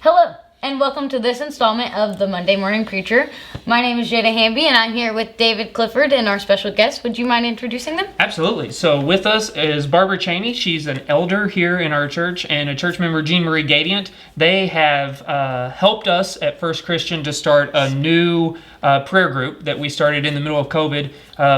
Hello, and welcome to this installment of the Monday Morning Preacher. My name is Jada, and I'm here with David Clifford and our special guest. Would you mind introducing them? Absolutely. So with us is Barbara Chaney. She's an elder here in our church, and a church member, Jeanne Gadient. They have helped us at First Christian to start a new prayer group that we started in the middle of COVID,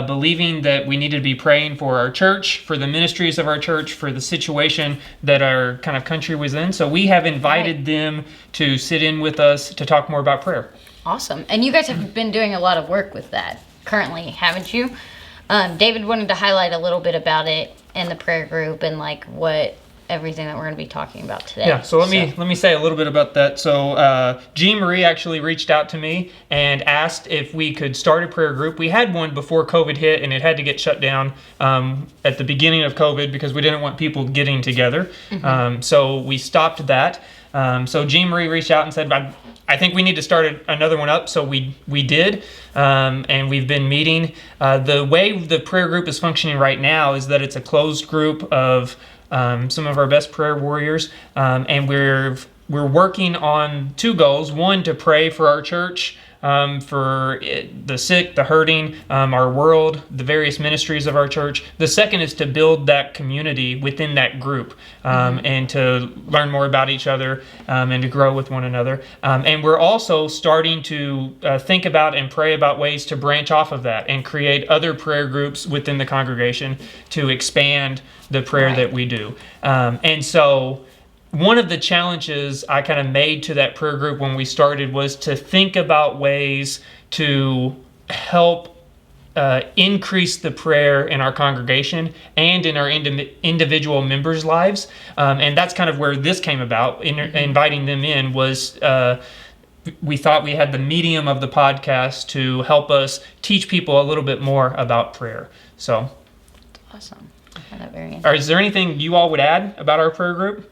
believing that we needed to be praying for our church, for the ministries of our church, for the situation that our kind of country was in. So we have invited them to sit in with us to talk more about prayer. Awesome. And you guys have been doing a lot of work with that currently, haven't you? David wanted to highlight a little bit about it and the prayer group and like what everything that we're going to be talking about today. Yeah, so let me say a little bit about that. So Jean Marie actually reached out to me and asked if we could start a prayer group. We had one before COVID hit, and it had to get shut down at the beginning of COVID because we didn't want people getting together. So we stopped that. So Jean Marie reached out and said, I think we need to start another one up. So we did, and we've been meeting. The way the prayer group is functioning right now is that it's a closed group of some of our best prayer warriors, and we're working on two goals. One, to pray for our church, for the sick, the hurting, our world, the various ministries of our church. The second is to build that community within that group, and to learn more about each other, and to grow with one another. And we're also starting to think about and pray about ways to branch off of that and create other prayer groups within the congregation to expand the prayer that we do. And so one of the challenges I kind of made to that prayer group when we started was to think about ways to help increase the prayer in our congregation and in our individual members' lives. And that's kind of where this came about. Inviting them in was we thought we had the medium of the podcast to help us teach people a little bit more about prayer. So, awesome. I find that very interesting. Is there anything you all would add about our prayer group?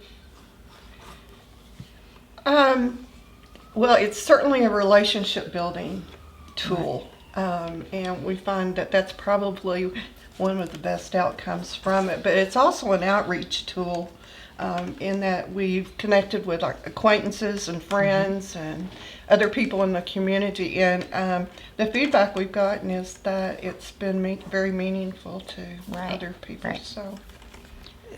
Well, it's certainly a relationship building tool, and we find that that's probably one of the best outcomes from it. But it's also an outreach tool, in that we've connected with our acquaintances and friends and other people in the community, and the feedback we've gotten is that it's been very meaningful to other people. So.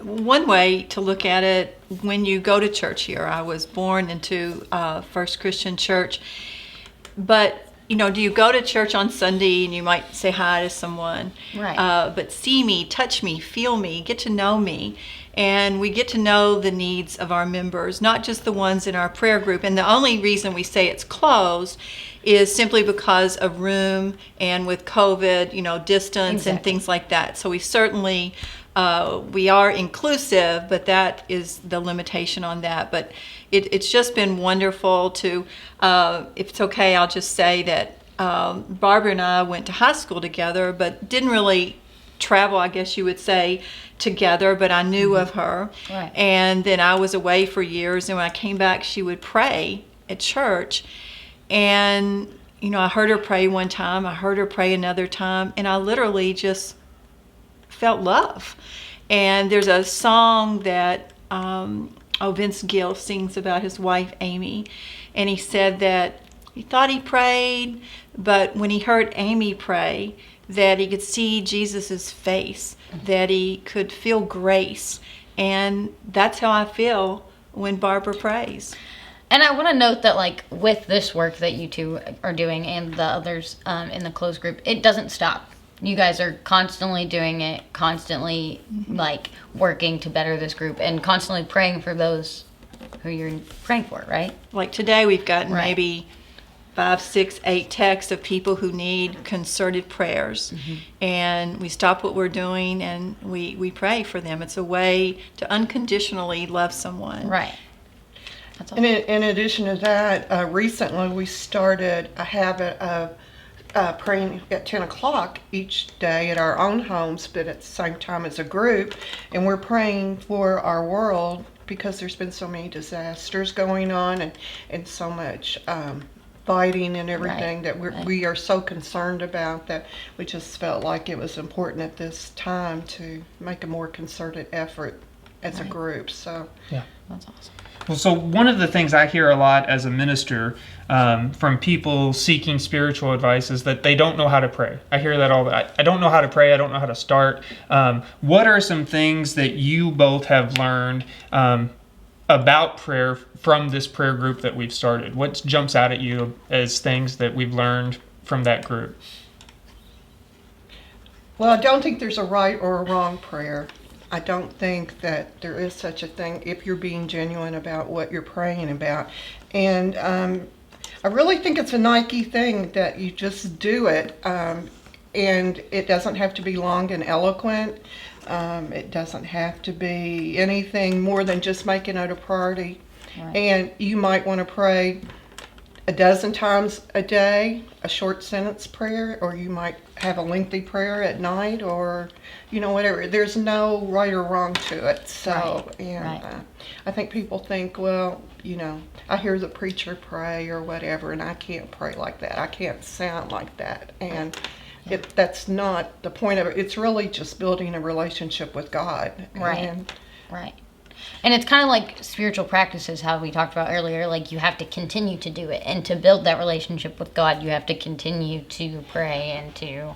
One way to look at it, when you go to church here, I was born into First Christian Church, but do you go to church on Sunday and you might say hi to someone, but see me, touch me, feel me, get to know me, and we get to know the needs of our members, not just the ones in our prayer group. And the only reason we say it's closed is simply because of room and with COVID, distance and things like that. So we certainly we are inclusive, but that is the limitation on that. But it's just been wonderful to, if it's okay, I'll just say that Barbara and I went to high school together, but didn't really travel, I guess you would say, together, but I knew of her. Right. And then I was away for years, and when I came back, she would pray at church. And, I heard her pray one time, I heard her pray another time, and I literally just felt love. And there's a song that Vince Gill sings about his wife Amy, and he said that he thought he prayed, but when he heard Amy pray, that he could see Jesus's face, that he could feel grace, and that's how I feel when Barbara prays. And I want to note that, with this work that you two are doing and the others in the closed group, it doesn't stop. You guys are constantly doing it, constantly working to better this group, and constantly praying for those who you're praying for, right? Like today, we've gotten maybe 5, 6, 8 texts of people who need concerted prayers, and we stop what we're doing and we pray for them. It's a way to unconditionally love someone. Right. That's awesome. And in addition to that, recently we started a habit of praying at 10 o'clock each day at our own homes, but at the same time as a group. And we're praying for our world because there's been so many disasters going on and so much fighting and everything that we are so concerned about, that we just felt like it was important at this time to make a more concerted effort as a group. So yeah, that's awesome. Well, so one of the things I hear a lot as a minister from people seeking spiritual advice is that they don't know how to pray. I hear that all the time. I don't know how to pray. I don't know how to start. What are some things that you both have learned about prayer from this prayer group that we've started? What jumps out at you as things that we've learned from that group? Well, I don't think there's a right or a wrong prayer. I don't think that there is such a thing if you're being genuine about what you're praying about. And I really think it's a Nike thing that you just do it. And it doesn't have to be long and eloquent. It doesn't have to be anything more than just making it a priority. Right. And you might want to pray a dozen times a day, a short sentence prayer, or you might have a lengthy prayer at night, or whatever. There's no right or wrong to it. So, Right. and Right. I think people think, well, I hear the preacher pray or whatever, and I can't pray like that. I can't sound like that. And that's not the point of it. It's really just building a relationship with God. Right. And Right. And it's kind of like spiritual practices, how we talked about earlier. Like, you have to continue to do it. And to build that relationship with God, you have to continue to pray and to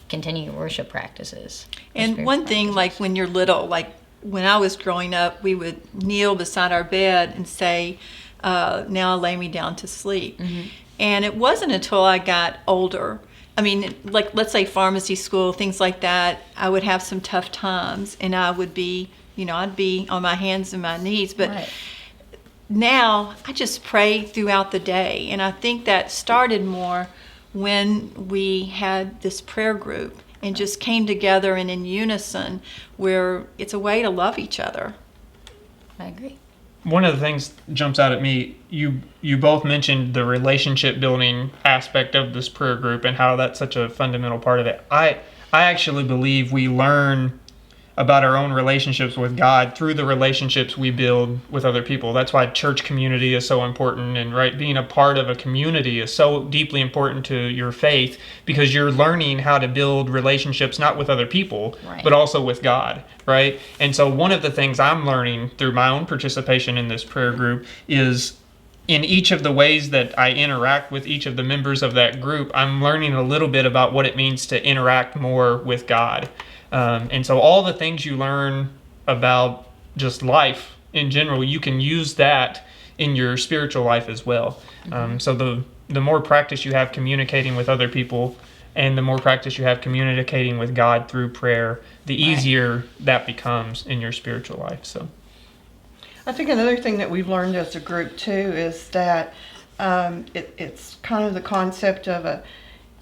continue worship practices. And one thing, like when you're little, like when I was growing up, we would kneel beside our bed and say, now lay me down to sleep. Mm-hmm. And it wasn't until I got older, I mean, like let's say pharmacy school, things like that, I would have some tough times and I would be, I'd be on my hands and my knees. But Right. now I just pray throughout the day. And I think that started more when we had this prayer group and just came together and in unison, where it's a way to love each other. I agree. One of the things that jumps out at me, you both mentioned the relationship building aspect of this prayer group and how that's such a fundamental part of it. I actually believe we learn about our own relationships with God through the relationships we build with other people. That's why church community is so important, and right, being a part of a community is so deeply important to your faith, because you're learning how to build relationships not with other people, Right. but also with God, right? And so one of the things I'm learning through my own participation in this prayer group is in each of the ways that I interact with each of the members of that group, I'm learning a little bit about what it means to interact more with God. And so all the things you learn about just life in general, you can use that in your spiritual life as well. So the more practice you have communicating with other people, and the more practice you have communicating with God through prayer, the easier that becomes in your spiritual life. So I think another thing that we've learned as a group too is that it's kind of the concept of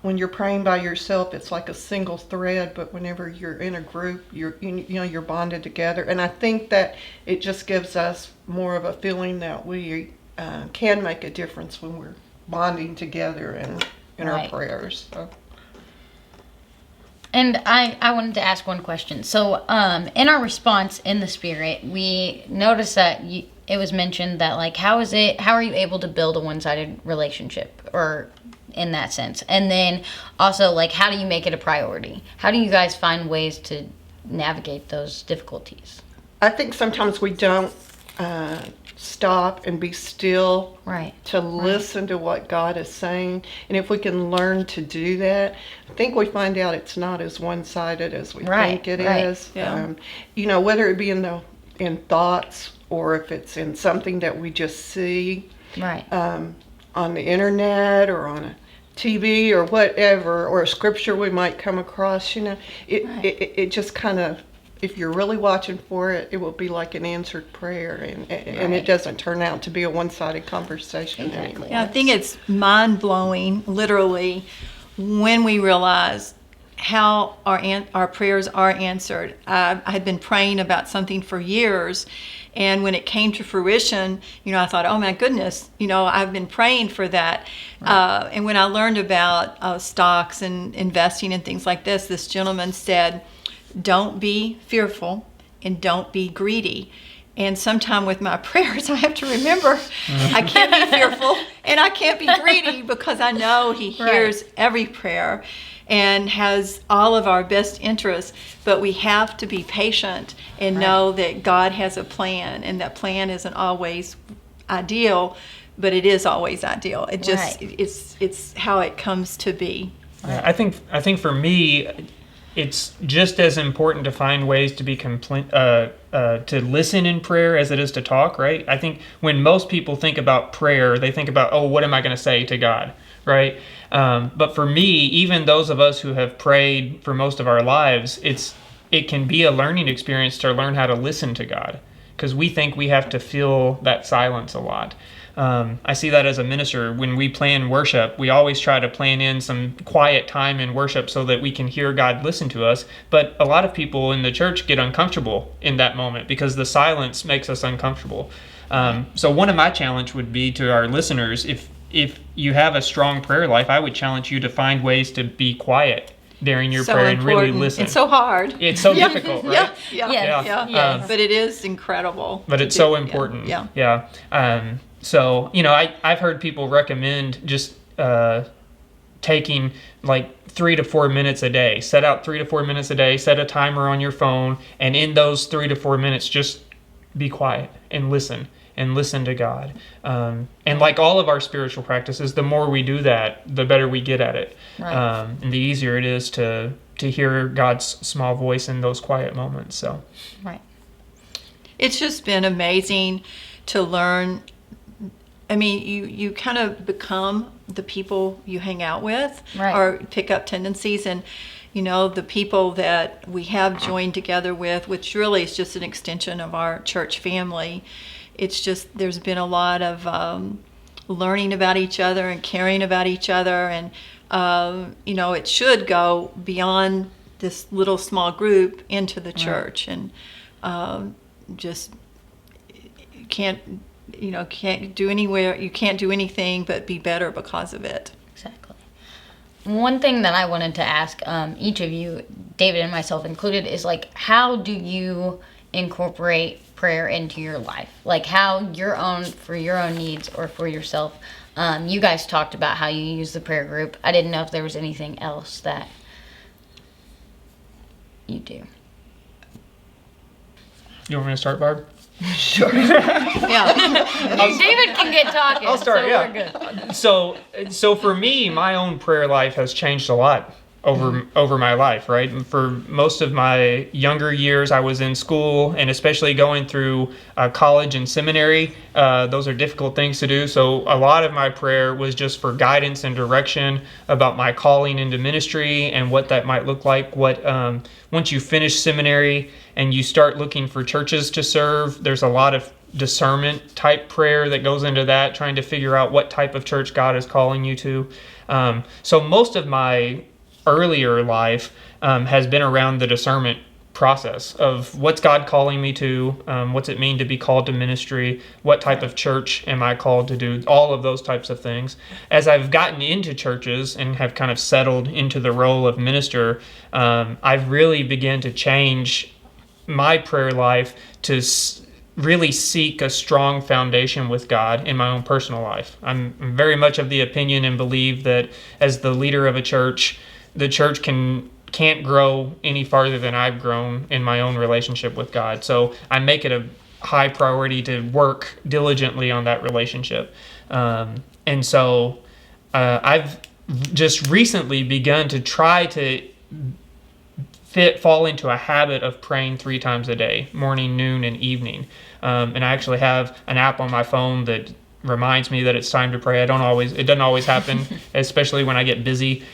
when you're praying by yourself, it's like a single thread, but whenever you're in a group, you're bonded together. And I think that it just gives us more of a feeling that we can make a difference when we're bonding together and in our Right. prayers. So. And I wanted to ask one question. So, in our response in the Spirit, we noticed that it was mentioned that, like, how are you able to build a one-sided relationship, or in that sense? And then also, like, how do you make it a priority? How do you guys find ways to navigate those difficulties? I think sometimes we don't stop and be still Right. to listen to what God is saying. And if we can learn to do that, I think we find out it's not as one-sided as we Right, think it right. is. Yeah. Whether it be in thoughts, or if it's in something that we just see Right. on the internet or on a TV or whatever, or a scripture we might come across. It just kind of, if you're really watching for it, it will be like an answered prayer, and Right. it doesn't turn out to be a one-sided conversation Exactly. anymore. Yeah, I think it's mind-blowing, literally, when we realize how our prayers are answered. I had been praying about something for years, and when it came to fruition, I thought, oh my goodness, I've been praying for that. Right. And when I learned about stocks and investing and things like this gentleman said, don't be fearful and don't be greedy. And sometime with my prayers, I have to remember I can't be fearful and I can't be greedy, because I know he hears every prayer. and has all of our best interests, but we have to be patient and know that God has a plan, and that plan isn't always ideal, but it is always ideal. It just it's how it comes to be. I think for me, it's just as important to find ways to be to listen in prayer as it is to talk, right? I think when most people think about prayer, they think about, oh, what am I going to say to God, right? But for me, even those of us who have prayed for most of our lives, it can be a learning experience to learn how to listen to God, because we think we have to feel that silence a lot. I see that as a minister. When we plan worship, we always try to plan in some quiet time in worship so that we can hear God listen to us. But a lot of people in the church get uncomfortable in that moment because the silence makes us uncomfortable. So one of my challenge would be to our listeners, if you have a strong prayer life, I would challenge you to find ways to be quiet during your prayer and really listen. It's so hard. It's so difficult, right? Yeah. But it is incredible. But it's so important. Yeah. So, I've heard people recommend just taking like 3 to 4 minutes a day. Set out 3 to 4 minutes a day, set a timer on your phone, and in those 3 to 4 minutes, just be quiet and listen to God. And like all of our spiritual practices, the more we do that, the better we get at it. Right. And the easier it is to hear God's small voice in those quiet moments. So, right. It's just been amazing to learn. I mean, you kind of become the people you hang out with, or pick up tendencies. And, the people that we have joined together with, which really is just an extension of our church family, it's just, there's been a lot of learning about each other and caring about each other. And, it should go beyond this little small group into the church. And just can't do anywhere. You can't do anything but be better because of it. Exactly. One thing that I wanted to ask each of you, David and myself included, is like, how do you incorporate prayer into your life? Like how for your own needs or for yourself. You guys talked about how you use the prayer group. I didn't know if there was anything else that you do. You want me to start, Barb? Sure. Yeah. David can get talking. I'll start, We're good. So for me, my own prayer life has changed a lot over my life, right? And for most of my younger years, I was in school, and especially going through college and seminary. Those are difficult things to do. So a lot of my prayer was just for guidance and direction about my calling into ministry and what that might look like. Once you finish seminary and you start looking for churches to serve, there's a lot of discernment type prayer that goes into that, trying to figure out what type of church God is calling you to. So most of my earlier life has been around the discernment process of what's God calling me to, what's it mean to be called to ministry, what type of church am I called to do, all of those types of things. As I've gotten into churches and have kind of settled into the role of minister, I've really begun to change my prayer life to really seek a strong foundation with God in my own personal life. I'm very much of the opinion and believe that as the leader of a church, the church can't grow any farther than I've grown in my own relationship with God. So I make it a high priority to work diligently on that relationship. And so I've just recently begun to try to fall into a habit of praying 3 times a day, morning, noon, and evening. And I actually have an app on my phone that reminds me that it's time to pray. It doesn't always happen, especially when I get busy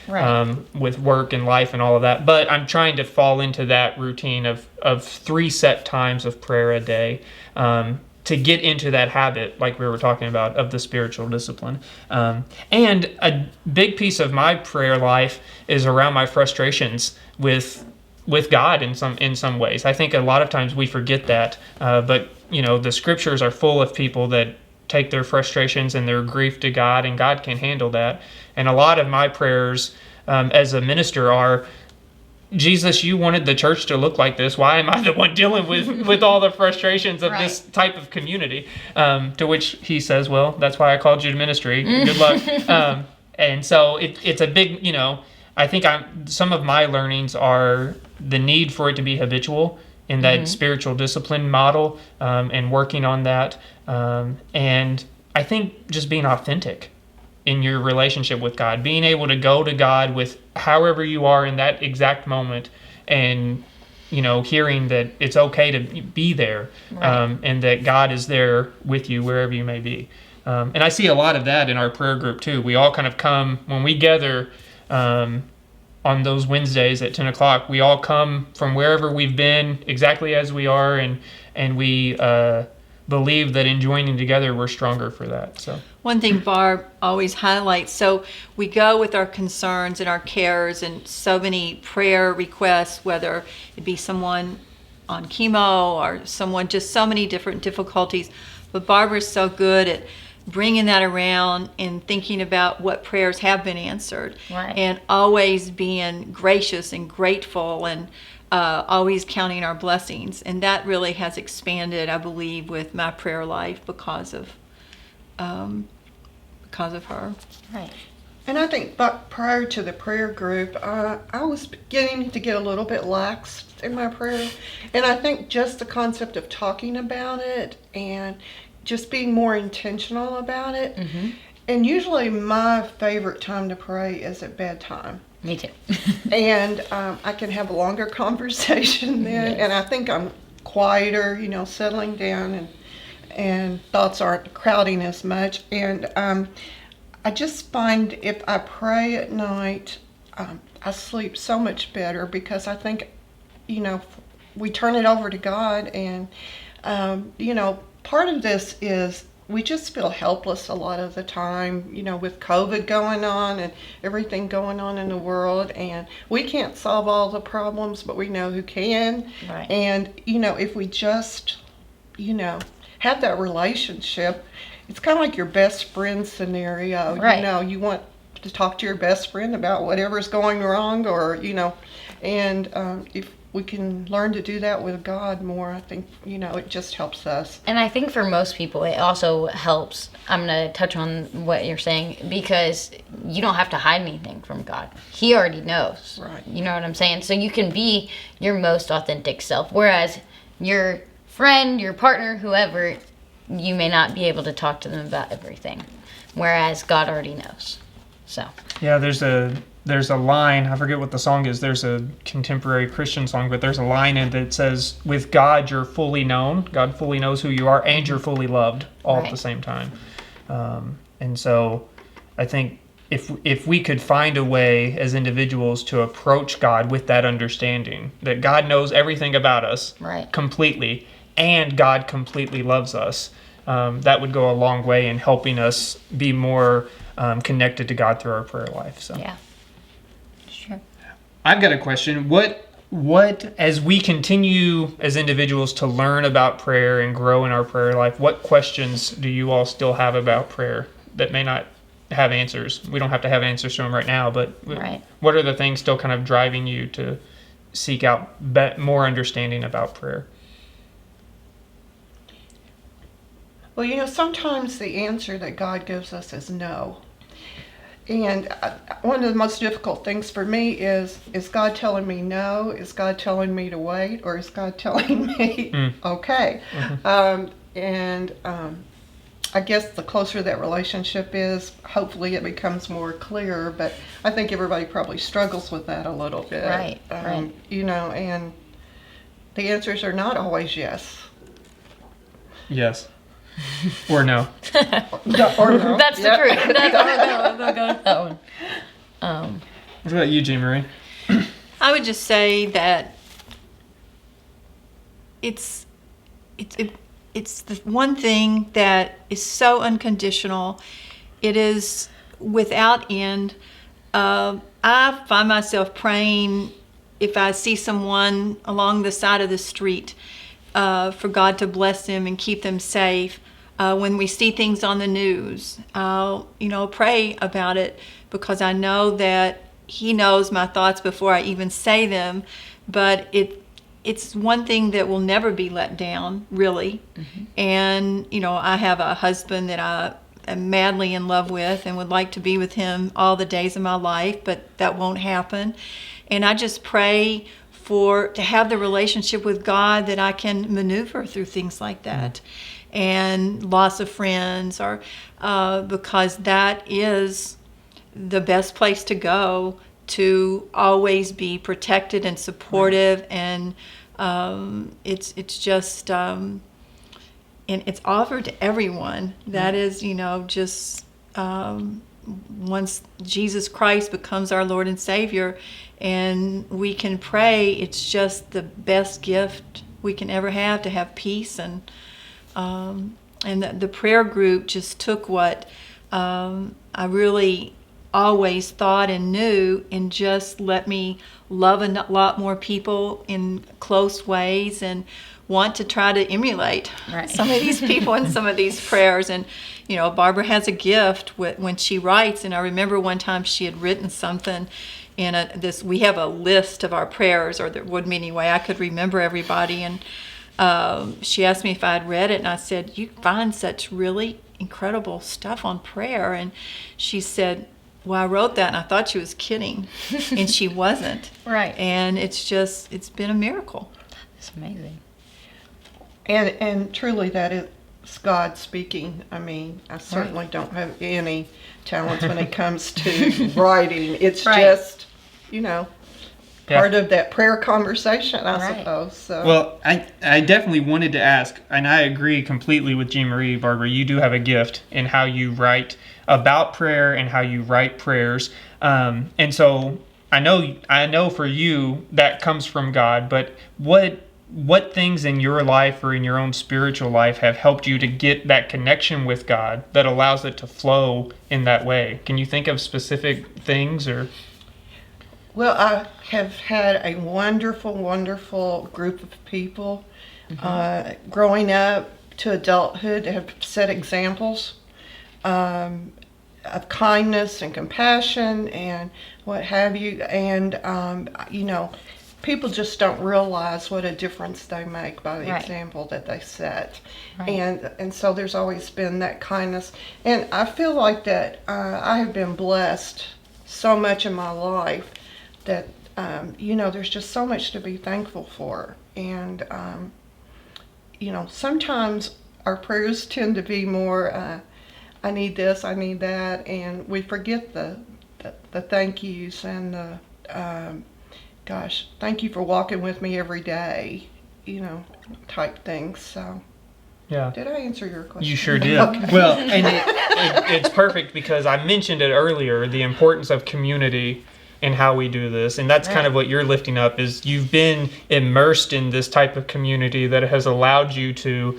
with work and life and all of that. But I'm trying to fall into that routine of 3 set times of prayer a day, to get into that habit, like we were talking about, of the spiritual discipline. And a big piece of my prayer life is around my frustrations with God in some ways. I think a lot of times we forget that, but the scriptures are full of people that take their frustrations and their grief to God, and God can handle that. And a lot of my prayers as a minister are, Jesus, you wanted the church to look like this. Why am I the one dealing with all the frustrations of this type of community? To which he says, well, that's why I called you to ministry. Good luck. And so it's a big, I think some of my learnings are the need for it to be habitual in that spiritual discipline model, and working on that. And I think just being authentic in your relationship with God, being able to go to God with however you are in that exact moment, and hearing that it's okay to be there, and that God is there with you wherever you may be. And I see a lot of that in our prayer group too. We all kind of come when we gather on those Wednesdays at 10 o'clock. We all come from wherever we've been, exactly as we are, and we believe that in joining together we're stronger for that. So one thing Barb always highlights, so we go with our concerns and our cares and so many prayer requests, whether it be someone on chemo or someone, just so many different difficulties. But Barbara's so good at bringing that around and thinking about what prayers have been answered, and always being gracious and grateful, and always counting our blessings. And that really has expanded, I believe, with my prayer life because of her. Right. And I think prior to the prayer group, I was beginning to get a little bit lax in my prayer. And I think just the concept of talking about it and just being more intentional about it. Mm-hmm. And usually my favorite time to pray is at bedtime. Me too. And I can have a longer conversation then. Yes. And I think I'm quieter, settling down, and thoughts aren't crowding as much. And I just find if I pray at night, I sleep so much better, because I think, we turn it over to God. And, part of this is we just feel helpless a lot of the time, with COVID going on and everything going on in the world. And we can't solve all the problems, but we know who can. Right. And, if we just, have that relationship, it's kind of like your best friend scenario. Right. You want to talk to your best friend about whatever's going wrong, or, and if we can learn to do that with God more, I think, it just helps us. And I think for most people, it also helps. I'm going to touch on what you're saying, because you don't have to hide anything from God. He already knows. Right. You know what I'm saying? So you can be your most authentic self. Whereas your friend, your partner, whoever, you may not be able to talk to them about everything. Whereas God already knows. So. yeah, there's a line, I forget what the song is, there's a contemporary Christian song, but there's a line in it that says, with God you're fully known, God fully knows who you are, and you're fully loved, all at the same time. And so I think if we could find a way as individuals to approach God with that understanding, that God knows everything about us completely, and God completely loves us, that would go a long way in helping us be more connected to God through our prayer life. So. Yeah. Sure. I've got a question. What, as we continue as individuals to learn about prayer and grow in our prayer life, what questions do you all still have about prayer that may not have answers? We don't have to have answers to them right now, but what are the things still kind of driving you to seek out more understanding about prayer? Well, sometimes the answer that God gives us is no. And one of the most difficult things for me is God telling me no? Is God telling me to wait? Or is God telling me okay? Mm-hmm. I guess the closer that relationship is, hopefully it becomes more clear. But I think everybody probably struggles with that a little bit. Right. And the answers are not always yes. Yes. Or no. Or no. That's the truth. That's I'll go with that one. What about you, Jeanne Marie? I would just say that it's the one thing that is so unconditional. It is without end. I find myself praying if I see someone along the side of the street, for God to bless them and keep them safe. When we see things on the news, I'll, pray about it, because I know that He knows my thoughts before I even say them. But it's one thing that will never be let down, really. Mm-hmm. And, I have a husband that I am madly in love with and would like to be with him all the days of my life, but that won't happen. And I just pray to have the relationship with God that I can maneuver through things like that, and loss of friends, or because that is the best place to go to always be protected and supportive, and it's just and it's offered to everyone. That is, just once Jesus Christ becomes our Lord and Savior, and we can pray, it's just the best gift we can ever have, to have peace. And the prayer group just took what I really always thought and knew, and just let me love a lot more people in close ways, and want to try to emulate some of these people and some of these prayers. And Barbara has a gift when she writes, and I remember one time she had written something in we have a list of our prayers, or there would be anyway, I could remember everybody, and she asked me if I had read it, and I said, "You find such really incredible stuff on prayer?" And she said, "Well, I wrote that," and I thought she was kidding, and she wasn't. Right. And it's been a miracle. It's amazing. And truly, that is God speaking. I mean, I certainly don't have any talents when it comes to writing. It's just, part of that prayer conversation, I suppose. So. Well, I definitely wanted to ask, and I agree completely with Jean Marie, Barbara, you do have a gift in how you write about prayer and how you write prayers. And so I know for you that comes from God, but what things in your life or in your own spiritual life have helped you to get that connection with God that allows it to flow in that way? Can you think of specific things? Or? Well, I have had a wonderful, wonderful group of people growing up to adulthood that have set examples of kindness and compassion and what have you. And, people just don't realize what a difference they make by the example that they set. And so there's always been that kindness. And I feel like that I have been blessed so much in my life that, there's just so much to be thankful for. And, sometimes our prayers tend to be more, I need this, I need that, and we forget the thank yous and the, gosh, thank you for walking with me every day, type things. So, yeah. Did I answer your question? You sure did. Okay. Well, and it's perfect because I mentioned it earlier, the importance of community and how we do this. And that's kind of what you're lifting up, is you've been immersed in this type of community that has allowed you to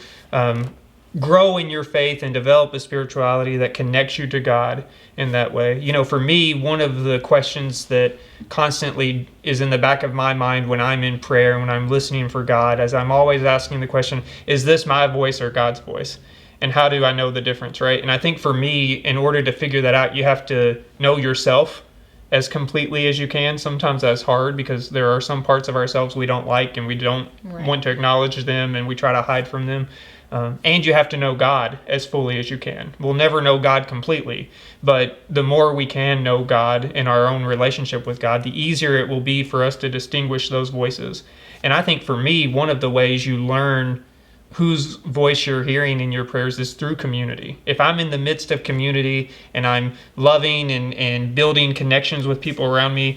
grow in your faith and develop a spirituality that connects you to God in that way. For me, one of the questions that constantly is in the back of my mind when I'm in prayer, when I'm listening for God, as I'm always asking the question, is this my voice or God's voice? And how do I know the difference, right? And I think for me, in order to figure that out, you have to know yourself as completely as you can. Sometimes that's hard because there are some parts of ourselves we don't like and we don't want to acknowledge them, and we try to hide from them. And you have to know God as fully as you can. We'll never know God completely, but the more we can know God in our own relationship with God, the easier it will be for us to distinguish those voices. And I think for me, one of the ways you learn whose voice you're hearing in your prayers is through community. If I'm in the midst of community and I'm loving and building connections with people around me,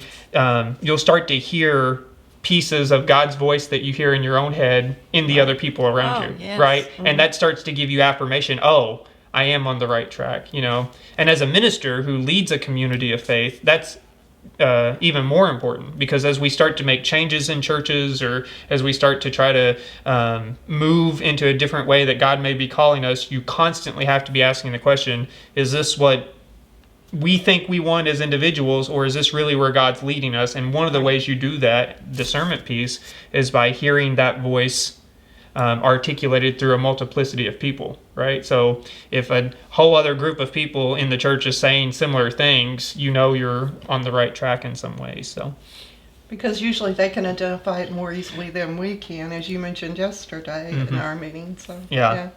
you'll start to hear pieces of God's voice that you hear in your own head in the other people around you, yes. right? Mm-hmm. And that starts to give you affirmation. Oh, I am on the right track, And as a minister who leads a community of faith, that's even more important, because as we start to make changes in churches, or as we start to try to move into a different way that God may be calling us, you constantly have to be asking the question, is this what we think we want as individuals, or is this really where God's leading us? And one of the ways you do that discernment piece is by hearing that voice articulated through a multiplicity of people, right? So if a whole other group of people in the church is saying similar things, you're on the right track in some ways. So, because usually they can identify it more easily than we can, as you mentioned yesterday in our meeting. So yeah.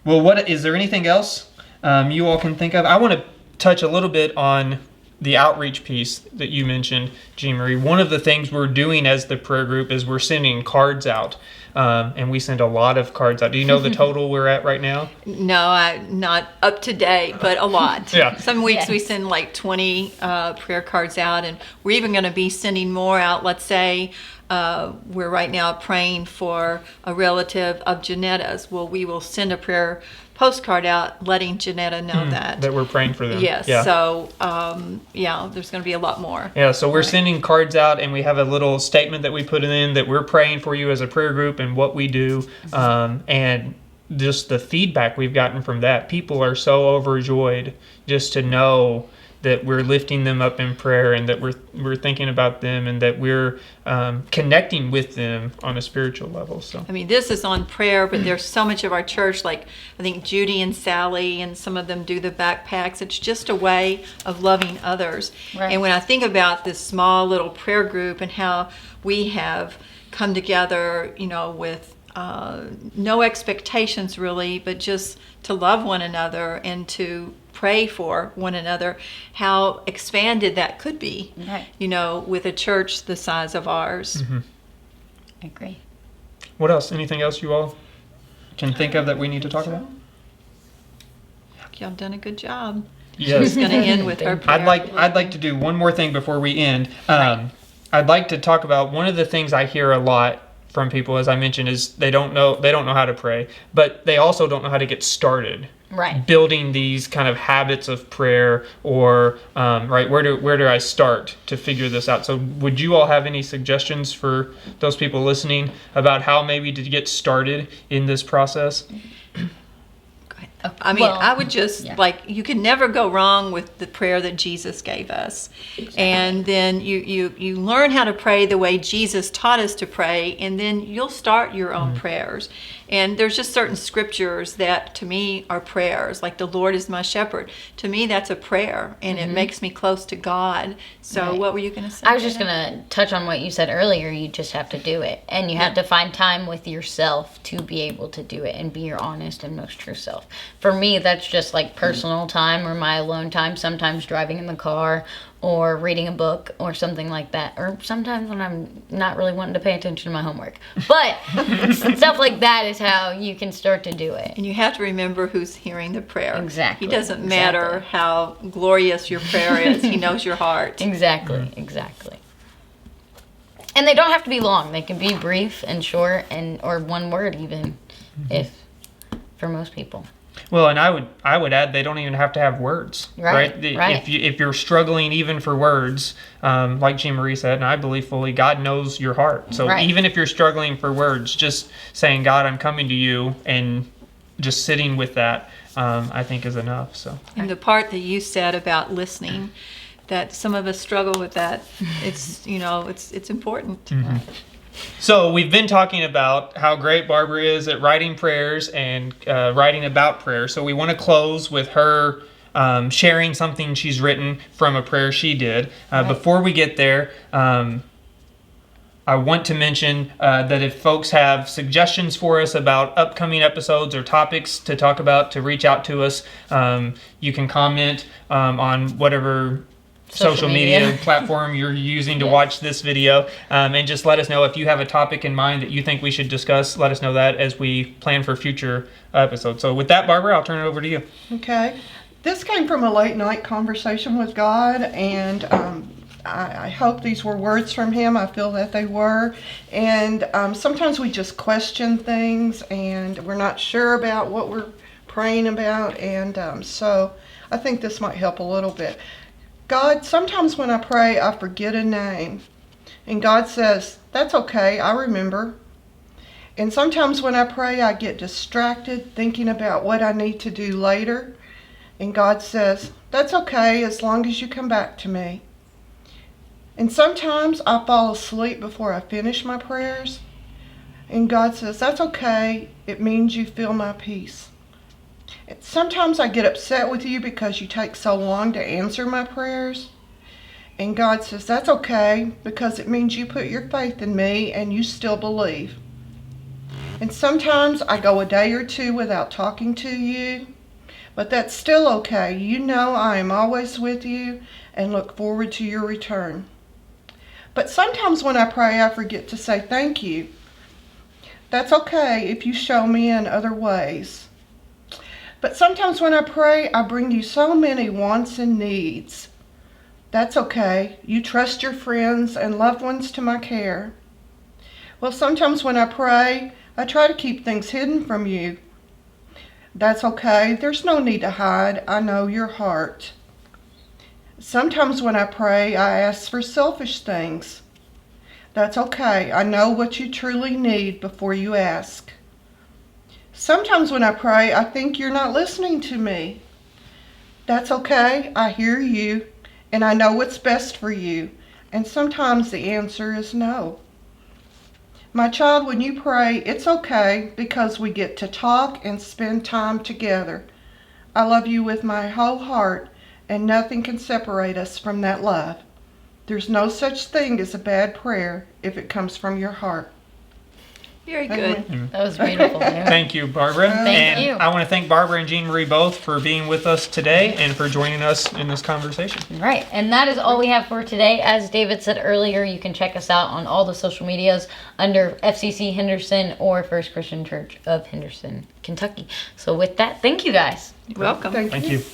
Well, what is there anything else you all can think of? I want to touch a little bit on the outreach piece that you mentioned, Jean Marie. One of the things we're doing as the prayer group is we're sending cards out, and we send a lot of cards out. Do you know the total we're at right now? No, not up to date, but a lot. Yeah. Some weeks Yes. we send like 20 prayer cards out, and we're even going to be sending more out. Let's say we're right now praying for a relative of Janetta's. Well, we will send a prayer postcard out letting Janetta know that. That we're praying for them. Yes. Yeah. So, there's going to be a lot more. Yeah, so we're sending cards out, and we have a little statement that we put in that we're praying for you as a prayer group and what we do, and just the feedback we've gotten from that. People are so overjoyed just to know that we're lifting them up in prayer, and that we're thinking about them, and that we're connecting with them on a spiritual level. So I mean, this is on prayer, but there's so much of our church, like I think Judy and Sally, and some of them do the backpacks. It's just a way of loving others. Right. And when I think about this small little prayer group and how we have come together, with no expectations really, but just to love one another and to pray for one another, how expanded that could be, Right. with a church the size of ours. I agree. what else? Anything else you all can think of that we need to talk about? Y'all done a good job. Yes. She's going to end with her prayer. I'd like to do one more thing before we end. I'd like to talk about one of the things I hear a lot from people, as I mentioned, is they don't know how to pray, but they also don't know how to get started. Right. Building these kind of habits of prayer, or where do I start to figure this out? So would you all have any suggestions for those people listening about how maybe to get started in this process? I mean, Well, I would just yeah. you can never go wrong with the prayer that Jesus gave us. And then you learn how to pray the way Jesus taught us to pray, and then you'll start your own prayers. And there's just certain scriptures that to me are prayers, like the Lord is my shepherd. To me, that's a prayer, and it makes me close to God. So Right. what were you going to say? I was just going to touch on what you said earlier. You just have to do it. And you have to find time with yourself to be able to do it and be your honest and most true self. For me, that's just like personal time or my alone time, sometimes driving in the car or reading a book or something like that. Or sometimes when I'm not really wanting to pay attention to my homework. But stuff like that is how you can start to do it. And you have to remember who's hearing the prayer. Exactly, It doesn't matter exactly. how glorious your prayer is. He knows your heart. Exactly, exactly. And they don't have to be long. They can be brief and short, or one word even, if for most people. Well, and I would add they don't even have to have words, Right, right. If you're struggling even for words, like Jean Marie said, and I believe fully, God knows your heart. So Right. even if you're struggling for words, just saying, God, I'm coming to you, and just sitting with that, I think is enough. So And the part that you said about listening, that some of us struggle with that. It's it's important. So we've been talking about how great Barbara is at writing prayers and writing about prayer. So we want to close with her sharing something she's written from a prayer she did. Before we get there, I want to mention that if folks have suggestions for us about upcoming episodes or topics to talk about, to reach out to us, you can comment on whatever social media platform you're using to watch this video, and just let us know if you have a topic in mind that you think we should discuss. Let us know that as we plan for future episodes. So with that, Barbara, I'll turn it over to you. Okay. This came from a late night conversation with God, and I hope these were words from Him. I feel that they were. And sometimes we just question things, and we're not sure about what we're praying about, and so I think this might help a little bit. God, sometimes when I pray, I forget a name. And God says, that's okay, I remember. And sometimes when I pray, I get distracted thinking about what I need to do later. And God says, that's okay, as long as you come back to me. And sometimes I fall asleep before I finish my prayers. And God says, that's okay, it means you feel my peace. Sometimes I get upset with you because you take so long to answer my prayers. And God says, that's okay, because it means you put your faith in me and you still believe. And sometimes I go a day or two without talking to you, but that's still okay. You know I am always with you and look forward to your return. But sometimes when I pray, I forget to say thank you. That's okay if you show me in other ways. But sometimes when I pray, I bring you so many wants and needs. That's okay. You trust your friends and loved ones to my care. Well, sometimes when I pray, I try to keep things hidden from you. That's okay. There's no need to hide. I know your heart. Sometimes when I pray, I ask for selfish things. That's okay. I know what you truly need before you ask. Sometimes when I pray, I think you're not listening to me. That's okay. I hear you, and I know what's best for you. And sometimes the answer is no. My child, when you pray, it's okay because we get to talk and spend time together. I love you with my whole heart, and nothing can separate us from that love. There's no such thing as a bad prayer if it comes from your heart. Very good. That was beautiful. Yeah. Thank you, Barbara. Thank and you. I want to thank Barbara and Jeanne Marie both for being with us today and for joining us in this conversation. Right, and that is all we have for today. As David said earlier, you can check us out on all the social medias under FCC Henderson or First Christian Church of Henderson, Kentucky. So with that, thank you guys. Welcome. Thank Thank you. you.